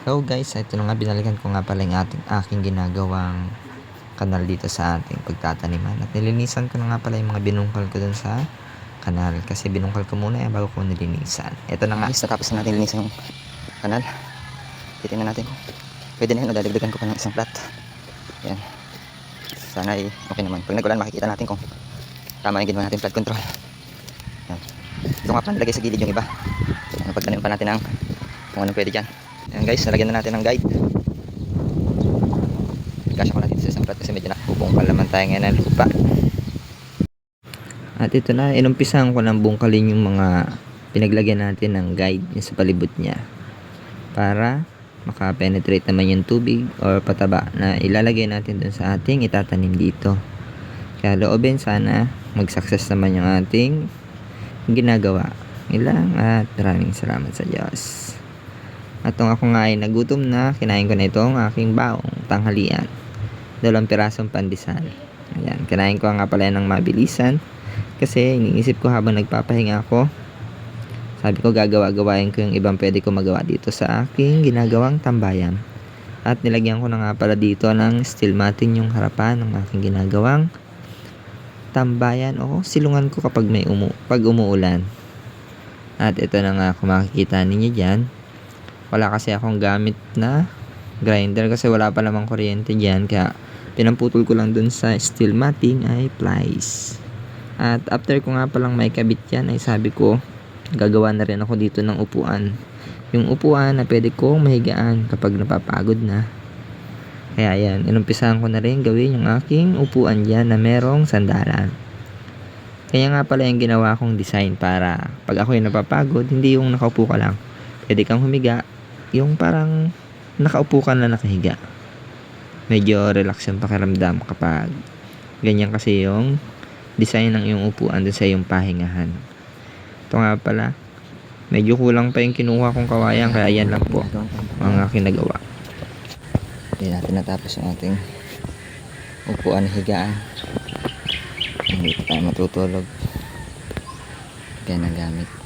Hello guys, ito na nga, binalikan ko nga pala yung aking ginagawang kanal dito sa ating pagtataniman. At nilinisan ko na nga pala yung mga binungkal ko dun sa kanal. Kasi binungkal ko muna yan bago ko nilinisan. Ito na nga. Guys, natapos na natin linisan yung kanal. Titingnan natin kung pwede na yun o dadagdagan ko pa ng isang plat. Yan. Sana ay okay naman. Pag nagulan makikita natin kung tama yung ginawa natin flood control. Yan. Ito nga pala nilagay sa gilid yung iba. Yan, pagtanim pa natin ng kung anong pwede dyan. Yan guys, nalagyan na natin ng guide. Ikasya ko natin sa isang plat kasi medyo nakupungkal naman tayo ngayon ng lupa. At ito na, inumpisahan ko ng bungkalin yung mga pinaglagyan natin ng guide sa palibot niya. Para makapenetrate naman yung tubig or pataba na ilalagay natin dun sa ating itatanim dito. Kaya loobin sana mag-success naman yung ating ginagawa. Ilang at maraming salamat sa Diyos. At nung ako nga ay nagutom na, kinain ko na itong aking baong tanghalian. 2 pirasong pandesal. Ayan, kinain ko nga pala ng mabilisan. Kasi iniisip ko habang nagpapahinga ako, sabi ko gagawa-gawain ko yung ibang pwede ko magawa dito sa aking ginagawang tambayan. At nilagyan ko na nga pala dito ng steel matting yung harapan ng aking ginagawang tambayan o silungan ko kapag may pag umuulan. At ito na nga, kung makikita ninyo dyan, wala kasi akong gamit na grinder kasi wala pa namang kuryente dyan, kaya pinamputol ko lang dun sa steel matting ay plies. At after ko nga palang may kabit yan, ay sabi ko gagawa na rin ako dito ng upuan, yung upuan na pwede kong mahigaan kapag napapagod na. Kaya yan, inumpisahan ko na rin gawin yung aking upuan dyan na merong sandalan. Kaya nga pala yung ginawa kong design para pag ako'y napapagod, hindi yung nakaupo ka lang, pwede kang humiga, yung parang nakaupo ka na nakahiga. Medyo relax yung pakiramdam kapag ganyan kasi yung design ng iyong upuan dun sa iyong pahingahan. Ito nga pala, medyo kulang pa yung kinuha kong kawayan, kaya yan lang po ang aking nagawa. Hindi natin natapos yung ating upuan higaan. Hindi pa tayo matutulog. Kaya nagamit.